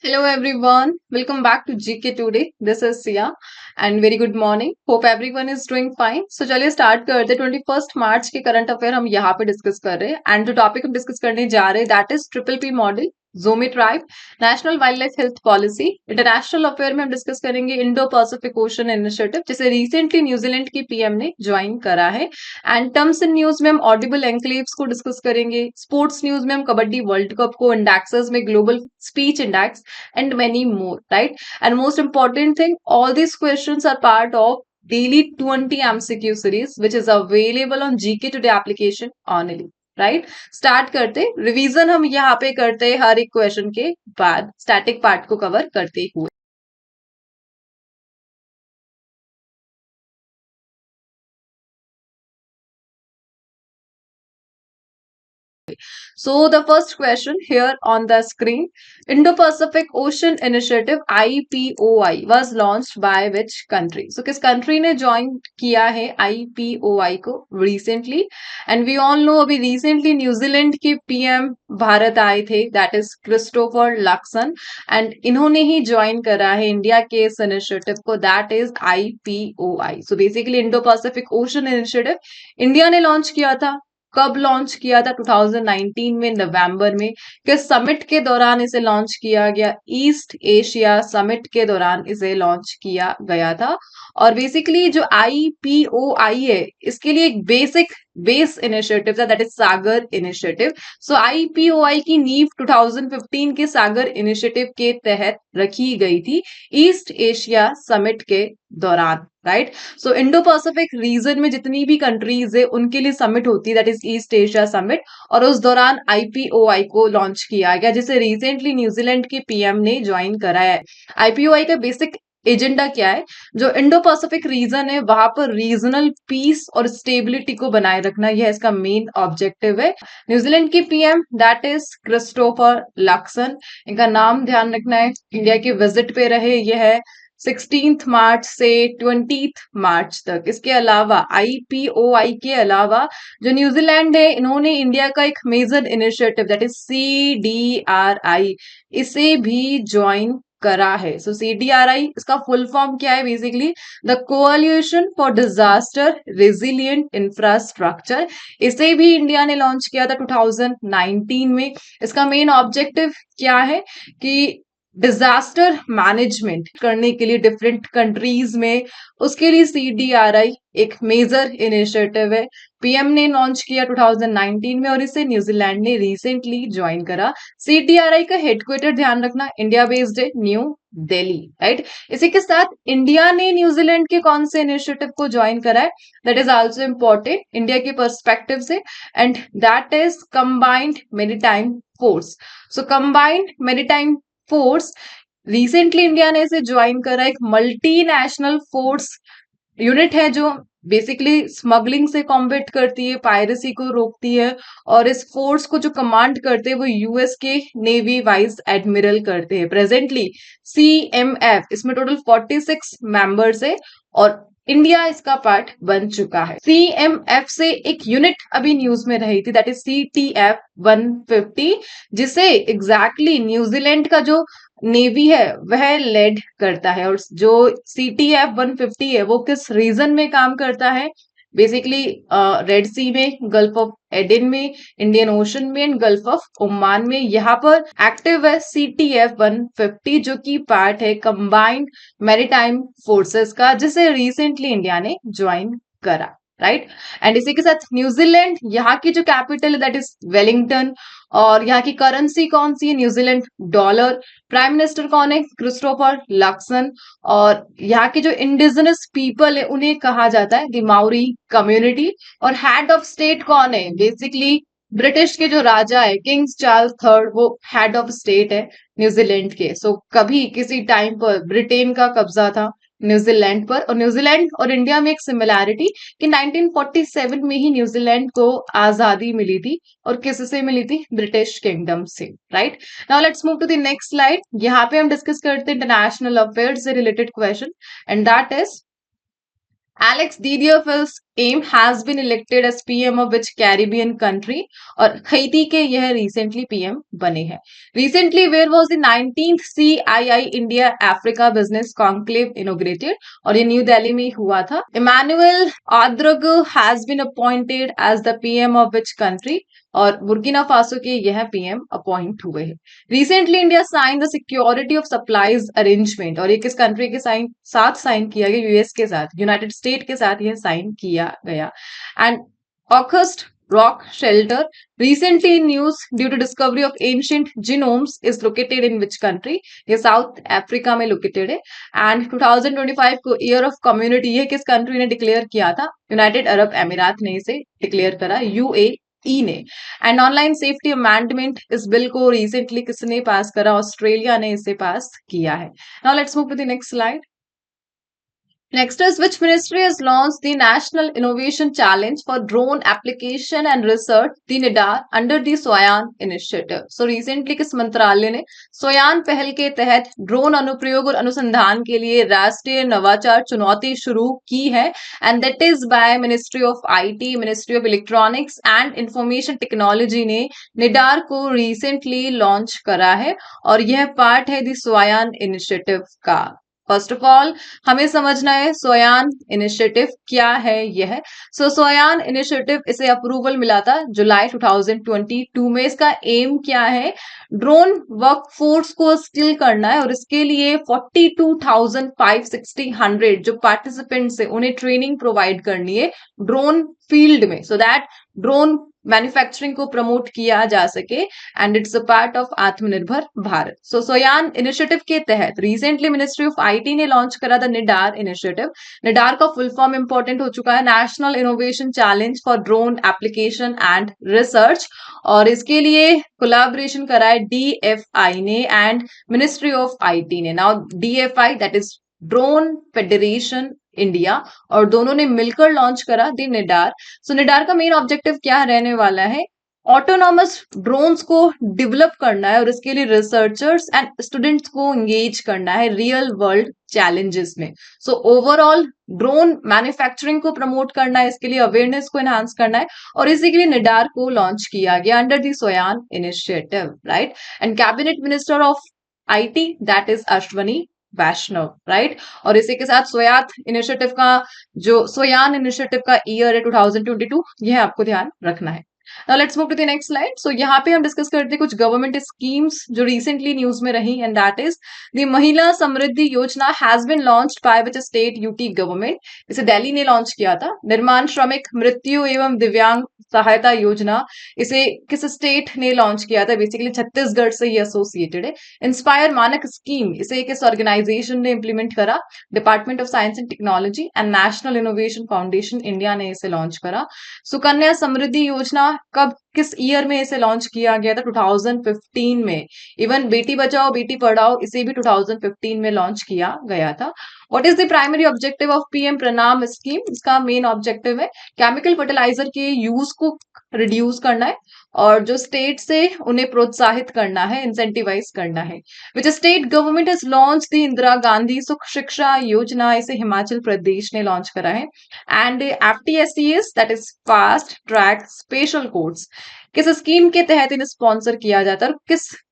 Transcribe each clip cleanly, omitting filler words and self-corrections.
Hello everyone, welcome back to GK Today. This is Sia and very good morning. Hope everyone is doing fine. So चलिए start करते हैं। 21 मार्च के current affair हम यहाँ पे discuss कर रहे हैं एंड जो टॉपिक हम डिस्कस करने जा रहे हैं that is triple P model, Zomi tribe, national wild life health policy. International affair में हम डिस्कस करेंगे इंडो पैसिफिक ओशन इनिशिएटिव जिसे रिसेंटली न्यूजीलैंड की पीएम ने ज्वाइन करा है। एंड टर्म्स इन न्यूज में हम ऑडिबल एनक्लेव्स को डिस्कस करेंगे। स्पोर्ट्स न्यूज में हम कबड्डी वर्ल्ड कप को, इंडेक्सेस में global speech index and many more, right? And most important thing, all these questions are part of daily 20 MCQ series which is available on GK Today application only. Right start करते revision हम यहाँ पे करते हैं हर एक question के बाद static part को कवर करते हुए। So the first question here on the screen, Indo-Pacific Ocean Initiative IPOI was launched by which country? So किस country ने join किया है IPOI को recently? And we all know अभी recently न्यूजीलैंड के पीएम भारत आए थे, that is Christopher Luxon, and इन्होंने ही join करा है इंडिया के इस initiative को, that is IPOI. So basically Indo-Pacific Ocean Initiative India ने लॉन्च किया था। कब लॉन्च किया था? 2019 में नवंबर में। किस समिट के दौरान इसे लॉन्च किया गया? ईस्ट एशिया समिट के दौरान इसे लॉन्च किया गया था। और बेसिकली जो IPOI है इसके लिए एक बेस इनिशिएटिव था, that is Sagar initiative. So IPOI की नींव 2015 के सागर इनिशिएटिव के तहत रखी गई थी ईस्ट एशिया समिट के दौरान, राइट? सो इंडो पैसिफिक रीजन में जितनी भी कंट्रीज है उनके लिए समिट होती है, that is east Asia summit, और उस दौरान IPOI को लॉन्च किया गया जिसे रिसेंटली न्यूजीलैंड के पीएम ने ज्वाइन कराया है। IPOI का बेसिक एजेंडा क्या है? जो इंडो पैसिफिक रीजन है वहां पर रीजनल पीस और स्टेबिलिटी को बनाए रखना, यह इसका मेन ऑब्जेक्टिव है। न्यूजीलैंड की PM that is Christopher Luxon, इनका नाम ध्यान रखना है। इंडिया के विजिट पे रहे, यह है 16 मार्च से 20 मार्च तक। इसके अलावा IPOI के अलावा जो न्यूजीलैंड है इन्होंने इंडिया का एक major initiative that is CDRI इसे भी ज्वाइन करा है। सो CDRI इसका फुल फॉर्म क्या है? Basically the coalition for disaster resilient infrastructure. इसे भी इंडिया ने लॉन्च किया था 2019 में। इसका मेन ऑब्जेक्टिव क्या है कि डिजास्टर मैनेजमेंट करने के लिए डिफरेंट कंट्रीज में, उसके लिए CDRI एक मेजर इनिशिएटिव है। पीएम ने लॉन्च किया 2019 में और इसे न्यूजीलैंड ने रिसेंटली ज्वाइन करा। CDRI का हेडक्वार्टर ध्यान रखना इंडिया बेस्ड है, न्यू दिल्ली, राइट? इसी के साथ इंडिया ने न्यूजीलैंड के कौन से इनिशिएटिव को ज्वाइन करा है, that is also important India के पर्सपेक्टिव से, and that is combined maritime force. So combined maritime force recently India ने इसे ज्वाइन करा, एक मल्टीनेशनल फोर्स यूनिट है जो बेसिकली स्मगलिंग से कॉम्बेट करती है, पायरेसी को रोकती है, और इस फोर्स को जो कमांड करते हैं वो यूएस के नेवी वाइस एडमिरल करते हैं। प्रेजेंटली CMF इसमें टोटल 46 मेंबर्स है और इंडिया इसका पार्ट बन चुका है। CMF से एक यूनिट अभी न्यूज में रही थी, दैट इज CTF 150, जिसे एग्जैक्टली न्यूजीलैंड का जो नेवी है वह लेड करता है। और जो CTF 150 है वो किस रीजन में काम करता है? बेसिकली रेड सी में, गल्फ ऑफ एडन में, इंडियन ओशन में एंड गल्फ ऑफ ओमान में, यहाँ पर एक्टिव है CTF 150 जो कि पार्ट है कंबाइंड मैरीटाइम फोर्सेस का, जिसे रिसेंटली इंडिया ने ज्वाइन करा, राइट? एंड इसी के साथ न्यूजीलैंड, यहाँ की जो कैपिटल है दैट इज वेलिंगटन, और यहाँ की करेंसी कौन सी है? New Zealand dollar. प्राइम मिनिस्टर कौन है? Christopher Luxon. और यहाँ के जो इंडिजिनस पीपल है उन्हें कहा जाता है द माउरी कम्युनिटी। और हेड ऑफ स्टेट कौन है? बेसिकली ब्रिटिश के जो राजा है किंग्स चार्ल्स थर्ड, वो हेड ऑफ स्टेट है न्यूजीलैंड के। सो कभी किसी टाइम पर ब्रिटेन का कब्जा था न्यूजीलैंड पर। और न्यूजीलैंड और इंडिया में एक सिमिलैरिटी कि 1947 में ही न्यूजीलैंड को आजादी मिली थी, और किससे मिली थी? ब्रिटिश किंगडम से, right? Now let's move to the next slide. यहाँ पे हम डिस्कस करते हैं इंटरनेशनल अफेयर्स से related question, and that is Alex Didier Aime has been elected as PM of which Caribbean country, और हैती के यह रिसेंटली पीएम बने हैं। Recently where was the 19th CII India Africa business conclave inaugurated, और ये new Delhi में हुआ था। इमानुएल आद्रगो has been appointed as the PM of which country, और बुर्किना फासो के यह पीएम अपॉइंट हुए हैं। Recently India sign the security of supplies arrangement, और ये किस कंट्री के साथ साइन किया गया? यूएस के साथ, यूनाइटेड स्टेट के साथ यह साइन किया गया। एंड ऑकस्ट rock shelter recently in news due to discovery of ancient genomes is located in which country? ये साउथ अफ्रीका में लोकेटेड है। एंड 2025 को ईयर ऑफ कम्युनिटी ये किस कंट्री ने डिक्लेयर किया था? यूनाइटेड अरब अमीरात ने इसे डिक्लेयर करा, यूएई ने। एंड ऑनलाइन सेफ्टी अमेंडमेंट इस बिल को रिसेंटली किसने पास करा? ऑस्ट्रेलिया ने इसे पास किया है। Now let's move to the next slide. Next is which ministry has launched the National Innovation Challenge for Drone Application and Research, the NIDAR, under the SWAYAN initiative. So recently किस मंत्रालय ने SWAYAN पहल के तहत drone अनुप्रयोग और अनुसंधान के लिए राष्ट्रीय नवाचार चुनौती शुरू की है, and that is by ministry of IT, ministry of electronics and information technology ने निडार को रिसेंटली लॉन्च करा है, और यह पार्ट है द SWAYAN इनिशिएटिव का। फर्स्ट ऑफ ऑल हमें समझना है SWAYAN इनिशिएटिव क्या है यह। सो SWAYAN इनिशिएटिव इसे अप्रूवल मिला था जुलाई 2022 में। इसका एम क्या है? ड्रोन वर्कफोर्स को स्किल करना है, और इसके लिए 42,560 जो पार्टिसिपेंट्स है उन्हें ट्रेनिंग प्रोवाइड करनी है ड्रोन फील्ड में, सो दैट ड्रोन मैन्युफैक्चरिंग को प्रमोट किया जा सके, and it's a part of आत्मनिर्भर भारत। सो SWAYAN इनिशिएटिव के तहत रिसेंटली मिनिस्ट्री ऑफ आईटी ने लॉन्च करा था निडार इनिशिएटिव। निडार का फुल फॉर्म इंपॉर्टेंट हो चुका है, national innovation challenge for drone application and research, और इसके लिए कोलैबोरेशन करा है डीएफआई ने एंड मिनिस्ट्री ऑफ आईटी ने। Now DFI that is drone federation India, और दोनों ने मिलकर लॉन्च करा द निडार। सो निडार का मेन ऑब्जेक्टिव क्या रहने वाला है? ऑटोनॉमस ड्रोन्स को डेवलप करना है, और इसके लिए रिसर्चर्स एंड स्टूडेंट्स को एंगेज करना है रियल वर्ल्ड चैलेंजेस में। सो ओवरऑल ड्रोन मैन्युफैक्चरिंग को प्रमोट करना है, इसके लिए अवेयरनेस को एनहांस करना है, और इसी के लिए निडार को लॉन्च किया गया under the SWAYAN initiative, right. And cabinet minister of IT that is Ashwini Vaishnaw, right. और इसी के साथ SWAYAN इनिशिएटिव का ईयर है 2022, यह आपको ध्यान रखना है। Now let's move to the next slide. So यहाँ पे हम डिस्कस करते हैं कुछ गवर्नमेंट स्कीम्स जो रिसेंटली न्यूज में रही, and that is the Mahila Samriddhi Yojana has been launched by which state? UT government. इसे दिल्ली ने लॉन्च किया था। निर्माण श्रमिक मृत्यु एवं दिव्यांग सहायता योजना, इसे किस स्टेट ने लॉन्च किया था? बेसिकली छत्तीसगढ़ से ये एसोसिएटेड है। इंस्पायर मानक स्कीम, इसे किस ऑर्गेनाइजेशन ने इंप्लीमेंट करा? Department of science and technology and national innovation foundation India ने इसे लॉन्च करा। सुकन्या समृद्धि योजना कब, किस ईयर में इसे लॉन्च किया गया था? 2015 में। इवन बेटी बचाओ बेटी पढ़ाओ इसे भी 2015 में लॉन्च किया गया था। What is the primary objective of PM प्रणाम स्कीम? इसका मेन ऑब्जेक्टिव है केमिकल फर्टिलाइजर के यूज को रिड्यूस करना है, और जो स्टेट से उन्हें प्रोत्साहित करना है, इंसेंटिवाइज करना है। Which state government has launch the Indira Gandhi सुख शिक्षा योजना, इसे हिमाचल प्रदेश ने लॉन्च करा है। And FTSCS that is fast track special courts, किस स्कीम के तहत इन्हें स्पॉन्सर किया जाता है, और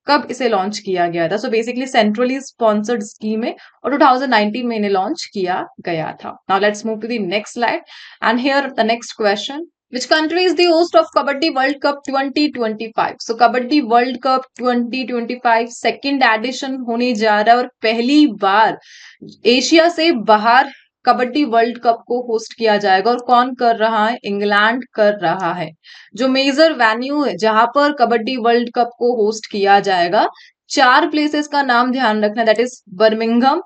कब इसे लॉन्च किया गया था? So basically centrally sponsored scheme है, और 2019 में इन्हें लॉन्च किया गया था। Now let's move to the next slide, and here the next question, which country is the host of Kabaddi World Cup 2025? So Kabaddi World Cup 2025 second edition होने जा रहा है, और पहली बार एशिया से बाहर कबड्डी वर्ल्ड कप को होस्ट किया जाएगा। और कौन कर रहा है? इंग्लैंड कर रहा है। जो मेजर वेन्यू है जहां पर कबड्डी वर्ल्ड कप को होस्ट किया जाएगा, 4 प्लेसेस का नाम ध्यान रखना, दैट इज बर्मिंघम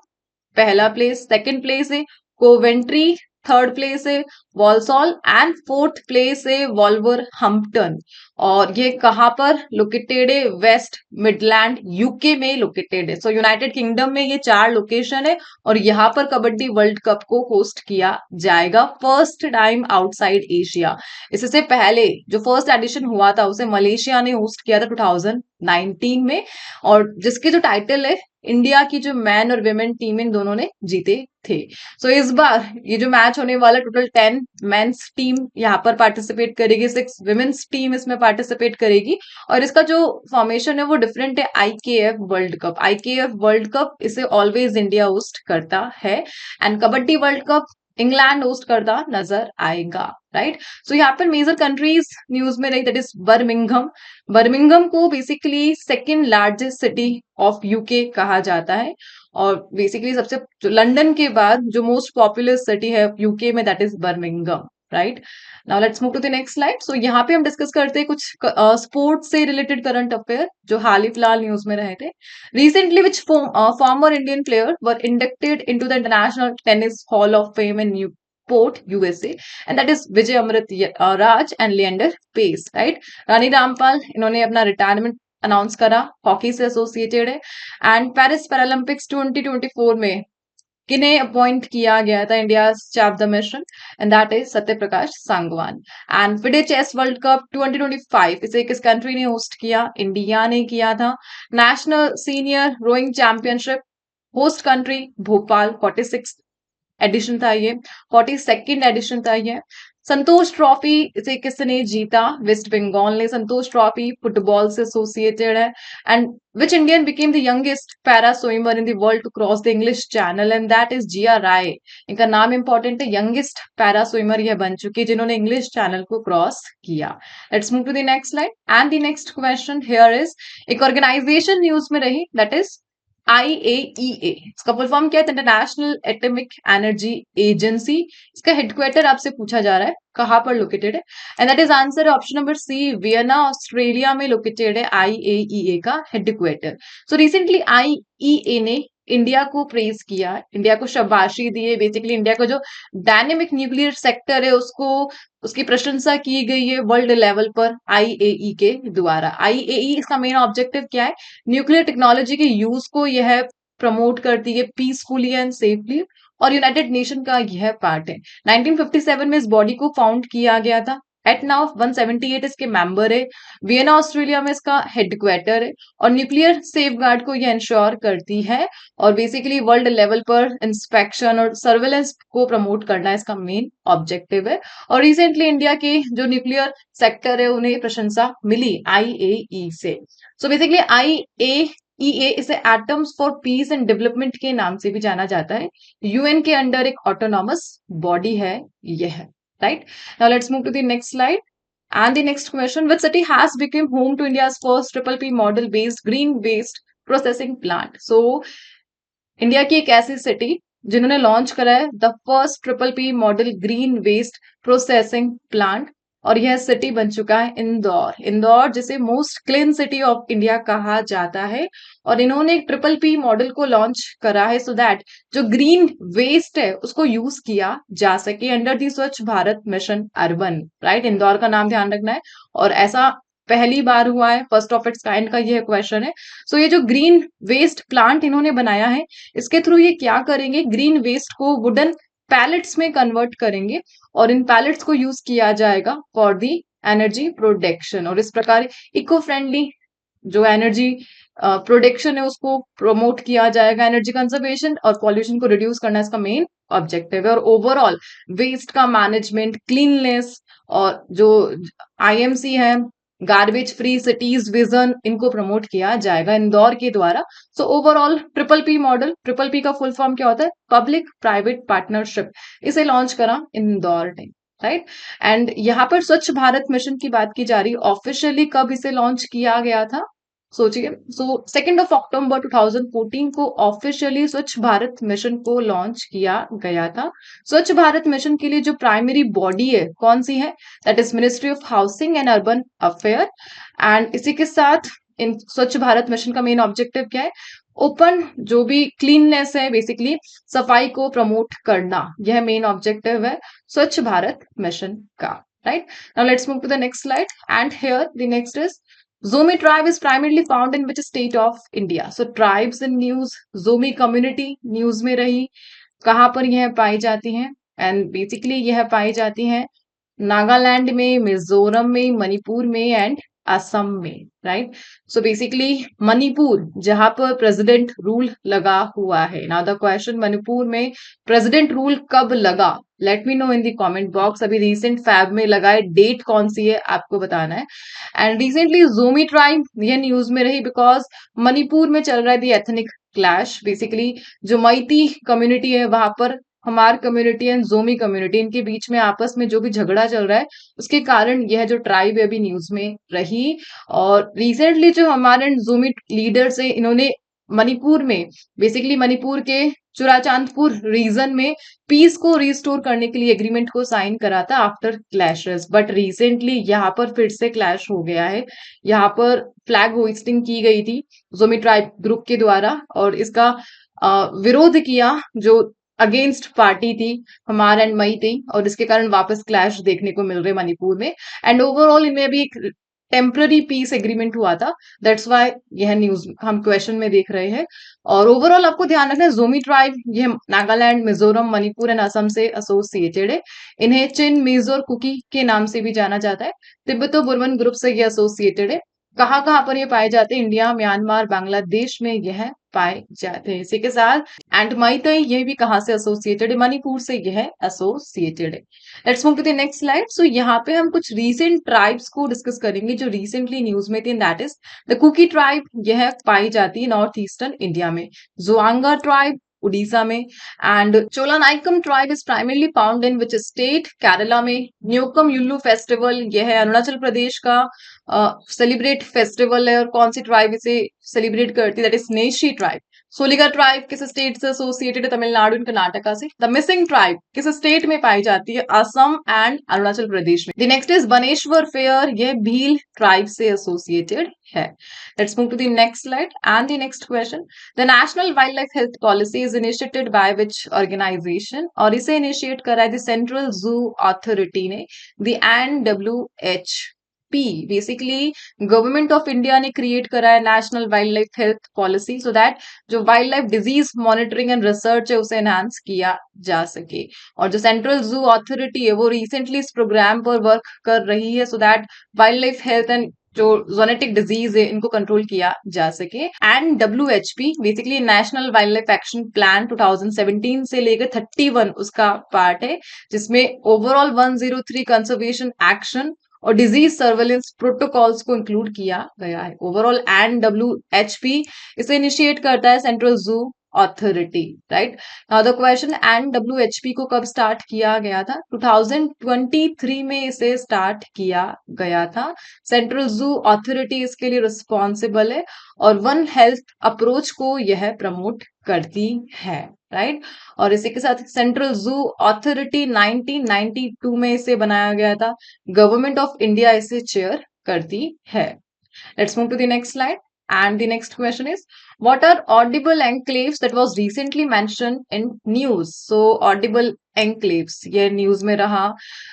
पहला प्लेस, सेकंड प्लेस है कोवेंट्री, थर्ड प्लेस है वॉल्सॉल, एंड फोर्थ प्लेस है वॉल्वरहम्पटन। और ये कहां पर लोकेटेड है? वेस्ट मिडलैंड यूके में लोकेटेड है। सो यूनाइटेड किंगडम में ये 4 लोकेशन है, और यहाँ पर कबड्डी वर्ल्ड कप को होस्ट किया जाएगा फर्स्ट टाइम आउटसाइड एशिया। इससे पहले जो फर्स्ट एडिशन हुआ था उसे मलेशिया ने होस्ट किया था 2019 में, और जिसके जो टाइटल है इंडिया की जो मैन और विमेन टीम इन दोनों ने जीते थे। सो इस बार ये जो मैच होने वाला टोटल 10 इंडियन मेंस टीम यहाँ पर पार्टिसिपेट करेगी, 6 विमेन्स टीम इसमें पार्टिसिपेट करेगी और इसका जो फॉर्मेशन है वो डिफरेंट है आईकेएफ वर्ल्ड कप। आईकेएफ वर्ल्ड कप इसे ऑलवेज इंडिया होस्ट करता है and kabaddi world cup England host करता नजर आएगा, राइट। सो यहाँ पर मेजर कंट्रीज न्यूज में रही, दैट इज बर्मिंघम। बर्मिंघम को basically second largest city of UK कहा जाता है और बेसिकली सबसे लंदन के बाद जो मोस्ट पॉपुलर सिटी है यूके में, that is Birmingham, right. Now let's move to the next slide. So यहाँ पे हम डिस्कस करते हैं कुछ स्पोर्ट्स से रिलेटेड करंट अफेयर जो हाल ही फिलहाल न्यूज में रहे थे। Recently which former Indian player were inducted into the international tennis hall of fame in port USA and that is Vijay Amritraj and Leander Paes, right. Rani Rampal इन्होंने अपना रिटायरमेंट अनाउंस करा, हॉकी से एसोसिएटेड है। एंड पेरिस पैरालंपिक्स 2024 में किन्हें अपॉइंट किया गया था India chef the mission and that is Satya Prakash Sangwan. And FIDE chess world cup 2025 इसे किस कंट्री ने होस्ट किया? इंडिया ने किया था। National senior rowing championship host country Bhopal, 46 edition था ये, 42nd एडिशन था ये। संतोष ट्रॉफी इसे किसने जीता? वेस्ट बंगाल ने संतोष ट्रॉफी फुटबॉल से एसोसिएटेड है। And which Indian became the youngest para swimmer in the world to cross the English channel and that is Jiya Rai. इनका नाम इंपॉर्टेंट है, यंगेस्ट पैरा स्विमर यह बन चुकी है जिन्होंने इंग्लिश चैनल को क्रॉस किया। Let's move to the next slide and the next question here is, एक ऑर्गेनाइजेशन न्यूज में रही दैट इज IAEA। इसका फुल फॉर्म क्या है? International atomic energy agency. इसका हेडक्वार्टर आपसे पूछा जा रहा है कहां पर लोकेटेड है and that is answer option number C, Vienna Australia में लोकेटेड है IAEA का हेडक्वार्टर। सो रिसेंटली IEA ने इंडिया को प्रेज किया, इंडिया को शाबाशी दी है। बेसिकली इंडिया का जो डायनेमिक न्यूक्लियर सेक्टर है उसको उसकी प्रशंसा की गई है वर्ल्ड लेवल पर IAE के द्वारा। IAE इसका मेन ऑब्जेक्टिव क्या है? न्यूक्लियर टेक्नोलॉजी के यूज को यह प्रमोट करती है पीसफुली एंड सेफली और यूनाइटेड नेशन का यह पार्ट है। 1957 में इस बॉडी को फाउंड किया गया था। एट नाउ 178 इसके मेंबर है। वियना ऑस्ट्रेलिया में इसका हेडक्वार्टर है और न्यूक्लियर सेफगार्ड को यह इंश्योर करती है और बेसिकली वर्ल्ड लेवल पर इंस्पेक्शन और सर्वेलेंस को प्रमोट करना इसका मेन ऑब्जेक्टिव है। और रिसेंटली इंडिया के जो न्यूक्लियर सेक्टर है उन्हें प्रशंसा मिली IAE से। सो बेसिकली IAEA इसे atoms for piece and development के नाम से भी जाना जाता है। UN के अंडर एक ऑटोनॉमस बॉडी है यह, right? Now let's move to the next slide. And the next question, which city has become home to India's first triple P model based green waste processing plant? So, India की एक ऐसी city जिन्होंने launch करा है the first triple P model green waste processing plant और यह city बन चुका है इंदौर। इंदौर जिसे most clean city of India कहा जाता है और इन्होंने एक ट्रिपल P मॉडल को लॉन्च करा है सो दैट जो ग्रीन वेस्ट है उसको यूज किया जा सके under the Swachh Bharat mission urban, right. Indore का नाम ध्यान रखना है और ऐसा पहली बार हुआ है, फर्स्ट ऑफ इट्स काइंड का यह क्वेश्चन है। सो ये जो ग्रीन वेस्ट प्लांट इन्होंने बनाया है इसके थ्रू ये क्या करेंगे? ग्रीन वेस्ट को वुडन पैलेट्स में कन्वर्ट करेंगे और इन पैलेट्स को यूज किया जाएगा फॉर दी एनर्जी प्रोडक्शन और इस प्रकार इको फ्रेंडली जो एनर्जी प्रोडक्शन है उसको प्रमोट किया जाएगा। एनर्जी कंजर्वेशन और पॉल्यूशन को रिड्यूस करना इसका मेन ऑब्जेक्टिव है और ओवरऑल वेस्ट का मैनेजमेंट, क्लीननेस और जो IMC है गार्बेज फ्री सिटीज विजन इनको प्रमोट किया जाएगा इंदौर के द्वारा। So overall triple P model, triple P का फुल फॉर्म क्या होता है? पब्लिक प्राइवेट पार्टनरशिप, इसे लॉन्च करा इंदौर ने, राइट। एंड यहाँ पर स्वच्छ भारत मिशन की बात की जा रही है, ऑफिशियली कब इसे लॉन्च किया गया था सोचिए। सो 2 अक्टूबर 2014 को ऑफिशियली स्वच्छ भारत मिशन को लॉन्च किया गया था। स्वच्छ भारत मिशन के लिए जो प्राइमरी बॉडी है कौन सी है? That is ministry of housing and urban affair. And इसी के साथ इन स्वच्छ भारत मिशन का मेन ऑब्जेक्टिव क्या है? ओपन जो भी क्लीननेस है, बेसिकली सफाई को प्रमोट करना, यह मेन ऑब्जेक्टिव है स्वच्छ भारत मिशन का, right. Now let's move to the next slide and here the next is Zomi tribe is primarily found in which state of India? So tribes in news, Zomi community news में रही, कहाँ पर यह पाई जाती हैं? And basically यह पाई जाती हैं नागालैंड में, मिजोरम में, मणिपुर में एंड असम में, राइट? सो बेसिकली मणिपुर जहां पर प्रेसिडेंट रूल लगा हुआ है। नाउ द क्वेश्चन, मणिपुर में प्रेसिडेंट रूल कब लगा? Let me know in the comment box. अभी रिसेंट फैब में लगा है, डेट कौन सी है आपको बताना है। एंड रिसेंटली जोमी ट्राइब ये न्यूज में रही बिकॉज मणिपुर में चल रहा है दी एथनिक क्लैश। बेसिकली जो मैती कम्युनिटी है वहां पर हमार कम्युनिटी एंड जोमी कम्युनिटी, इनके बीच में आपस में जो भी झगड़ा चल रहा है उसके कारण यह जो ट्राइब है अभी न्यूज में रही। और रिसेंटली जो हमारे जोमी लीडर्स है इन्होंने मणिपुर में, बेसिकली मणिपुर के चुराचांदपुर रीजन में पीस को रिस्टोर करने के लिए एग्रीमेंट को साइन करा था आफ्टर क्लैशेस। बट रिसेंटली यहाँ पर फिर से क्लैश हो गया है। यहाँ पर फ्लैग होइस्टिंग की गई थी जोमी ट्राइब ग्रुप के द्वारा और इसका विरोध किया जो अगेंस्ट पार्टी थी हमार एंड मई थी, और इसके कारण वापस क्लैश देखने को मिल रहे मणिपुर में। एंड ओवरऑल इनमें भी एक टेम्पररी पीस एग्रीमेंट हुआ था। दैट्स वाई यह न्यूज हम क्वेश्चन में देख रहे हैं। और ओवरऑल आपको ध्यान रखना है जोमी ट्राइब ये नागालैंड, मिजोरम, मणिपुर एंड असम से एसोसिएटेड है। इन्हें चिन, मिजो और कुकी के नाम से भी जाना जाता है। तिब्बतो बुर्मन ग्रुप से ये एसोसिएटेड है। कहाँ कहाँ पर ये पाए जाते हैं? इंडिया, म्यांमार, बांग्लादेश में यह पाए जाते हैं। इसी के साथ एंड मैतेई ये भी कहाँ से एसोसिएटेड है? मणिपुर से यह एसोसिएटेड है। Let's move to the next slide. So यहाँ पे हम कुछ रीसेंट ट्राइब्स को डिस्कस करेंगे जो रिसेंटली न्यूज में थी। That is the Kuki tribe, यह पाई जाती है नॉर्थ ईस्टर्न इंडिया में। जुआंगा ट्राइब उड़ीसा में। And Cholanaickan tribe is primarily found in which state? Kerala में। न्योकम युल्लू फेस्टिवल यह है अरुणाचल प्रदेश का सेलिब्रेट फेस्टिवल है। और कौन सी ट्राइब इसे सेलिब्रेट करती है? That is Nyishi tribe. Soliga tribe किस स्टेट से एसोसिएटेड है? तमिलनाडु एंड कर्नाटका से। द मिसिंग ट्राइब किस स्टेट में पाई जाती है? असम एंड अरुणाचल प्रदेश में। The next is Baneshwar fair, यह भील ट्राइब से एसोसिएटेड है। Let's move to the next slide and the next question. The national wild life health policy is initiated by which organization? और इसे इनिशिएट करा है द सेंट्रल जू अथॉरिटी ने, the NWHP। Basically government of India ने create करा है national wild life health policy so that जो wild life disease monitoring and research है उसे एनहांस किया जा सके। और जो सेंट्रल जू अथॉरिटी है वो रिसेंटली इस प्रोग्राम पर वर्क कर रही है so that wild life health and जो जोनेटिक डिजीज है इनको कंट्रोल किया जा सके। And WHP basically national wild life action plan 2017 से लेकर 31 उसका पार्ट है, जिसमें ओवरऑल 103 कंजर्वेशन एक्शन और डिजीज सर्वेलेंस प्रोटोकॉल्स को इंक्लूड किया गया है। ओवरऑल NWHP इसे इनिशिएट करता है central zoo authority, right? Now the question, NWHP को कब स्टार्ट किया गया था? 2023 में इसे स्टार्ट किया गया था। सेंट्रल जू अथॉरिटी इसके लिए रिस्पॉन्सिबल है और वन हेल्थ अप्रोच को यह प्रमोट करती है, राइट? और इसी के साथ सेंट्रल जू अथॉरिटी 1992 में इसे बनाया गया था। गवर्नमेंट ऑफ इंडिया इसे चेयर करती है। Let's move to the next slide. And the next question is, what are audible enclaves that was recently mentioned in news? So audible enclaves ये news में रहा।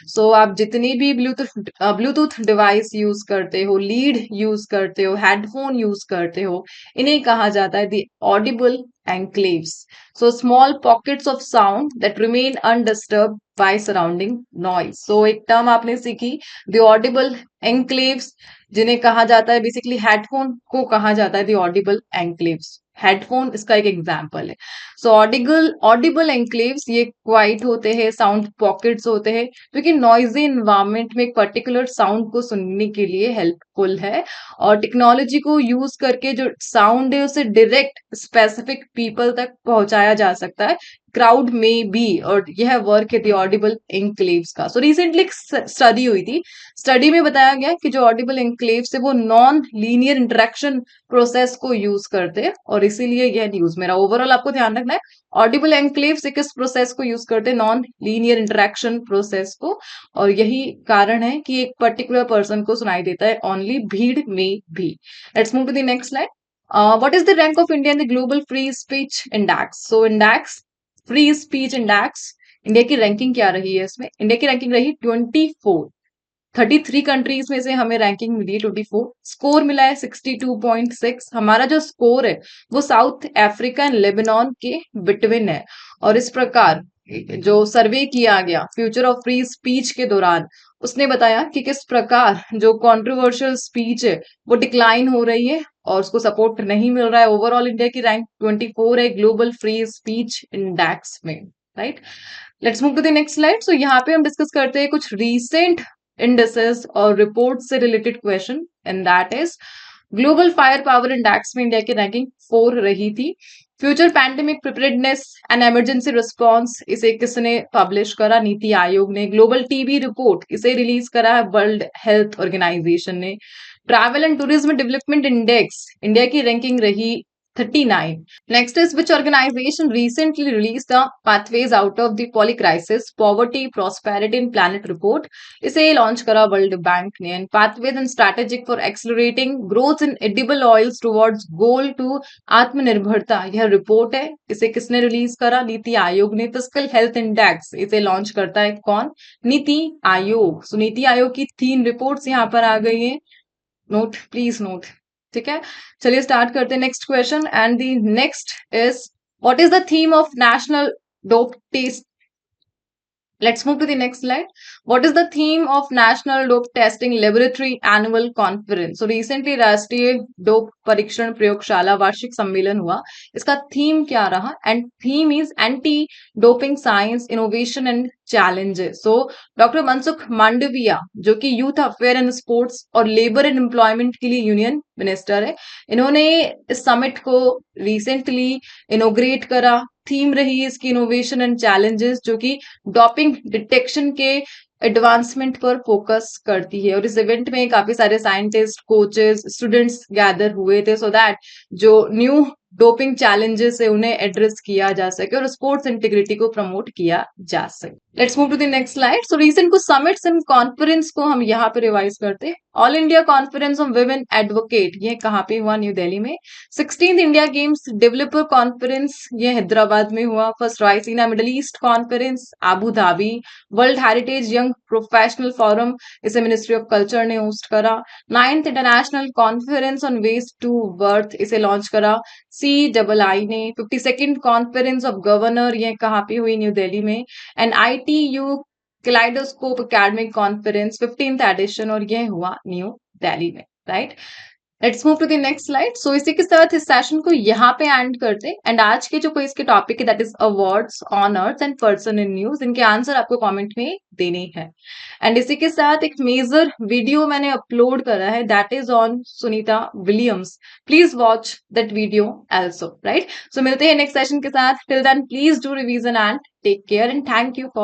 So आप जितनी भी ब्लूटूथ डिवाइस यूज करते हो, लीड यूज करते हो, हेडफोन यूज करते हो, इन्हें कहा जाता है the audible enclaves. So small pockets of sound that remain undisturbed by surrounding noise. So एक टर्म आपने सीखी the audible enclaves, जिन्हें कहा जाता है बेसिकली हेडफोन को कहा जाता है द ऑडिबल एंक्लेव्स। हेडफोन इसका एक एग्जाम्पल है। सो ऑडिबल एंक्लेव्स ये क्वाइट होते हैं, साउंड पॉकेट्स होते हैं जो कि नॉइजी इन्वायरमेंट में एक पर्टिकुलर साउंड को सुनने के लिए हेल्पफुल है। और टेक्नोलॉजी को यूज करके जो साउंड है उसे डायरेक्ट स्पेसिफिक पीपल तक पहुंचाया जा सकता है, क्राउड में भी। और यह वर्क है द ऑडिबल एंक्लेव्स का। सो रिसेंटली एक स्टडी हुई थी, स्टडी में बताया गया कि जो ऑडिबल एंक्लेव्स है वो नॉन लीनियर इंटरेक्शन प्रोसेस को यूज करते हैं और इसीलिए यह न्यूज मेरा। ओवरऑल आपको ध्यान रखना है ऑडिबल एंक्लेव्स किस प्रोसेस को यूज करते हैं? नॉन लीनियर इंटरेक्शन प्रोसेस को। और यही कारण है कि एक पर्टिकुलर पर्सन को सुनाई देता है ओनली भीड़ में भी। Let's move to the next slide. What is the rank of India in the global free speech index? So index, free speech index, India की रैंकिंग क्या रही है इसमें? इंडिया की रैंकिंग रही 24। 33 कंट्रीज में से हमें रैंकिंग मिली है 24। स्कोर मिला है 62.6। हमारा जो स्कोर है वो साउथ अफ्रीका एंड लेबनान के बिटवीन है। और इस प्रकार जो सर्वे किया गया फ्यूचर ऑफ फ्री स्पीच के दौरान, उसने बताया कि किस प्रकार जो कंट्रोवर्शियल स्पीच है वो डिक्लाइन हो रही है और उसको सपोर्ट नहीं मिल रहा है। ओवरऑल इंडिया की रैंक 24 है ग्लोबल फ्री स्पीच इंडेक्स में, right. Let's move to the next slide. So यहाँ पे हम डिस्कस करते हैं कुछ रीसेंट इंडेसेस और रिपोर्ट से related question, and that is global fire power index में इंडिया की रैंकिंग 4 रही थी। Future pandemic preparedness and emergency response, इसे किसने पब्लिश करा? नीति आयोग ने। ग्लोबल टीबी रिपोर्ट, इसे रिलीज करा है वर्ल्ड हेल्थ ऑर्गेनाइजेशन ने। Travel and tourism development index, India की रैंकिंग रही 39। Next is which organization recently released the Pathways Out of the Polycrisis Poverty, Prosperity and Planet Report? इसे launch करा world bank ने। And Pathways and Strategic for Accelerating Growth in Edible Oils Towards Goal to आत्मनिर्भरता, यह report है। इसे किसने release करा? नीति आयोग ने। फिस्कल हेल्थ इंडेक्स, इसे लॉन्च करता है कौन? नीति आयोग। सो नीति आयोग की 3 रिपोर्ट्स यहाँ पर आ गई है। Note, please note. ठीक है, चलिए स्टार्ट करते हैं next question. And the next is what is the theme of national dope test? Let's move to the next slide. What is the theme of National Dope Testing Laboratory Annual Conference? So recently राष्ट्रीय dope परीक्षण प्रयोगशाला वार्षिक सम्मेलन हुआ। इसका theme क्या रहा? And theme is anti doping science innovation and challenges. So doctor Mansukh Mandaviya, जो कि यूथ अफेयर एंड स्पोर्ट्स और लेबर एंड एम्प्लॉयमेंट के लिए यूनियन मिनिस्टर है, इन्होंने इस समिट को रिसेंटली इनोग्रेट करा। थीम रही इसकी इनोवेशन एंड चैलेंजेस, जो कि डॉपिंग डिटेक्शन के एडवांसमेंट पर फोकस करती है। और इस इवेंट में काफी सारे साइंटिस्ट, कोचेस, स्टूडेंट्स गैदर हुए थे सो दैट जो न्यू डोपिंग चैलेंजेस है उन्हें एड्रेस किया जा सके और स्पोर्ट्स इंटीग्रिटी को प्रमोट किया जा सके। Let's move to the next slide. So recent कुछ समिट्स एंड कॉन्फ्रेंस को हम यहाँ पे रिवाइज करते हैं। All India conference on women advocate, ये कहाँ पे हुआ? न्यू दिल्ली में। 16th India games developer conference, ये हैदराबाद में हुआ। First Raisina Middle East conference, Abu Dhabi. World heritage young professional forum, इसे मिनिस्ट्री ऑफ कल्चर ने होस्ट करा। 9th international conference on waste to worth, इसे लॉन्च करा CII ने। 52nd कॉन्फ्रेंस ऑफ गवर्नर, ये कहाँ पे हुई? न्यू दिल्ली में। And ITU kaleidoscope academic conference 15th edition, और ये हुआ न्यू दिल्ली में, right. Let's move to the next slide. So इसी के साथ इस सेशन को यहाँ पे एंड करते हैं। एंड आज के जो क्विज के टॉपिक है that is awards, honours and person in news, इनके आंसर आपको कमेंट में देने हैं। एंड इसी के साथ एक मेजर वीडियो मैंने अपलोड करा है that is on Sunita Williams. Please watch that video also, right. So मिलते हैं नेक्स्ट सेशन के साथ। Till then please do revision and take care and thank you for